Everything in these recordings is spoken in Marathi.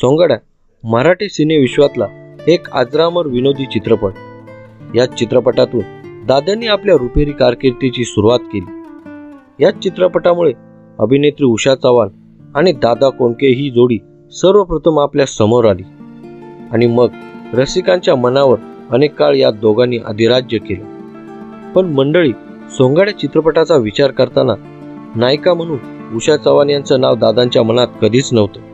सोंगाड्या मराठी सिनेविश्वातला एक अजरामर विनोदी चित्रपट। या चित्रपटातून दादांनी आपल्या रुपेरी कारकिर्दीची सुरुवात केली। या चित्रपटामुळे अभिनेत्री उषा चव्हाण आणि दादा कोंडके ही जोडी सर्वप्रथम आपल्या समोर आली आणि मग रसिकांच्या मनावर अनेक काळ या दोघांनी अधिराज्य केलं। पण मंडळी, सोंगाड्या चित्रपटाचा विचार करताना नायिका म्हणून उषा चव्हाण यांचं नाव दादांच्या मनात कधीच नव्हतं।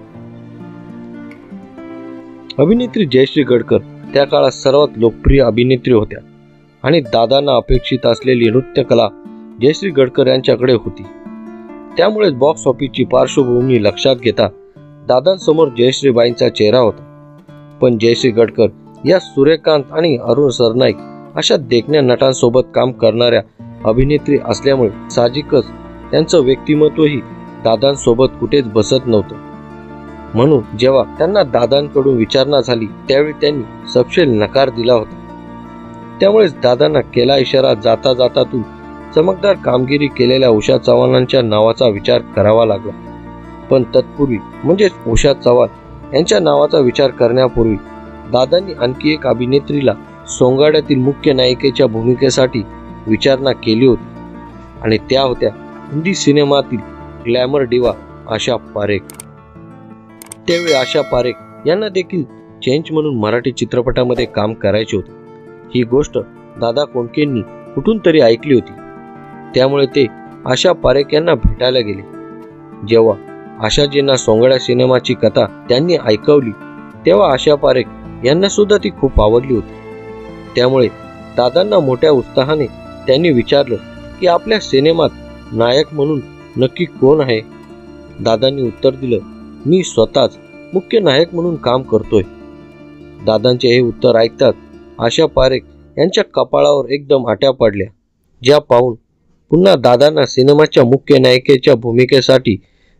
अभिनेत्री जयश्री गडकर त्या काळात सर्वात लोकप्रिय अभिनेत्री होत्या आणि दादांना अपेक्षित असलेली नृत्यकला जयश्री गडकर यांच्याकडे होती। त्यामुळे बॉक्स ऑफिसची पार्श्वभूमी लक्षात घेता दादांसमोर जयश्रीबाईंचा चेहरा होता। पण जयश्री गडकर या सूर्यकांत आणि अरुण सरनाईक अशा देखण्या नटांसोबत काम करणाऱ्या अभिनेत्री असल्यामुळे साहजिकच त्यांचं व्यक्तिमत्वही दादांसोबत कुठेच बसत नव्हतं। म्हणून जेव्हा त्यांना दादांकडून विचारणा झाली त्यावेळी त्यांनी सपशेल नकार दिला होता। त्यामुळेच दादांना केला इशारा जाता जाता तू चमकदार कामगिरी केलेल्या उषा चव्हाणांच्या नावाचा विचार करावा लागला। पण तत्पूर्वी म्हणजेच उषा चव्हाण यांच्या नावाचा विचार करण्यापूर्वी दादांनी आणखी एक अभिनेत्रीला सोंगाड्यातील मुख्य नायिकेच्या भूमिकेसाठी विचारणा केली होती आणि त्या होत्या हिंदी सिनेमातील ग्लॅमर डिवा आशा पारेख। त्यावेळी आशा पारेख यांना देखील चेंज म्हणून मराठी चित्रपटामध्ये काम करायचे होते। ही गोष्ट दादा कोंडकेंनी कुठून तरी ऐकली होती। त्यामुळे ते आशा पारेख यांना भेटायला गेले। जेव्हा आशाजींना सोंगाड्या सिनेमाची कथा त्यांनी ऐकवली तेव्हा आशा पारेख यांना सुद्धा ती खूप आवडली होती। त्यामुळे दादांना मोठ्या उत्साहाने त्यांनी विचारलं की आपल्या सिनेमात नायक म्हणून नक्की कोण आहे। दादांनी उत्तर दिलं, मी स्वतःच मुख्य नायक म्हणून काम करतोय। दादांचे हे उत्तर ऐकताच आशा पारेख यांच्या कपाळावर एकदम आट्या पडल्या, ज्या पाहून पुन्हा दादांना सिनेमाच्या मुख्य नायिकेच्या भूमिकेसाठी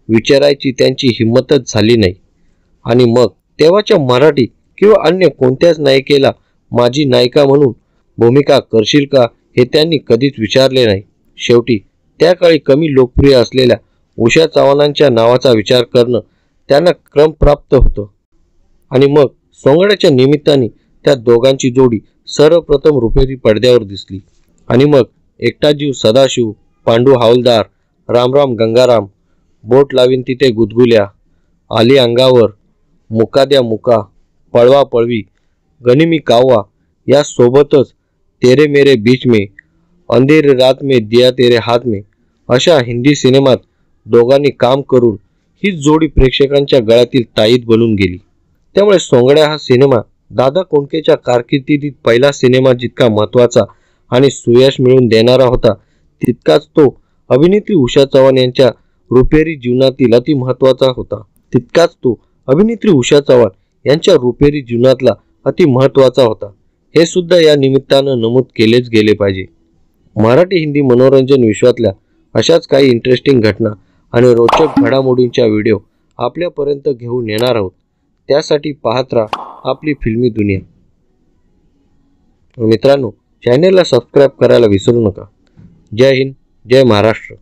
विचारायची त्यांची हिंमतच झाली नाही। आणि मग तेव्हाच्या मराठी किंवा अन्य कोणत्याच नायिकेला माझी नायिका म्हणून भूमिका करशील का हे त्यांनी कधीच विचारले नाही। शेवटी त्या काळी कमी लोकप्रिय असलेल्या उषा चव्हाणांच्या नावाचा विचार करणं त्यांना क्रमप्राप्त होतं आणि मग सोंगाड्याच्या निमित्ताने त्या दोघांची जोडी सर्वप्रथम रुपेरी पडद्यावर दिसली। आणि मग एकटा जीव सदाशिव, पांडू हवालदार, रामराम गंगाराम, बोट लावीन तिथे गुदगुल्या, आली अंगावर, मुका द्या मुका, पळवा पळवी, गनिमी कावा या सोबतच तेरे मेरे बीच में, अंधेरी रात में दिया तेरे हात में अशा हिंदी सिनेमात दोघांनी काम करून ही जोडी प्रेक्षकांच्या गळ्यातील ताईत बनून गेली। त्यामुळे सोंगाड्या हा सिनेमा दादा कोंडकेच्या कारकिर्दीतील पहिला सिनेमा जितका महत्त्वाचा आणि सुयश मिळवून देणारा होता तितकाच तो अभिनेत्री उषा चव्हाण यांच्या रुपेरी जीवनातील अति महत्त्वाचा होता। हे सुद्धा या निमित्तानं नमूद केलेच गेले पाहिजे। मराठी हिंदी मनोरंजन विश्वातल्या अशाच काही इंटरेस्टिंग घटना आणि रोचक घडामोडींच्या व्हिडिओ आपल्यापर्यंत घेऊन येणार आहोत। त्यासाठी पाहत राहा आपली फिल्मी दुनिया। मित्रांनो, चॅनेलला सबस्क्राईब करायला विसरू नका। जय हिंद, जय महाराष्ट्र।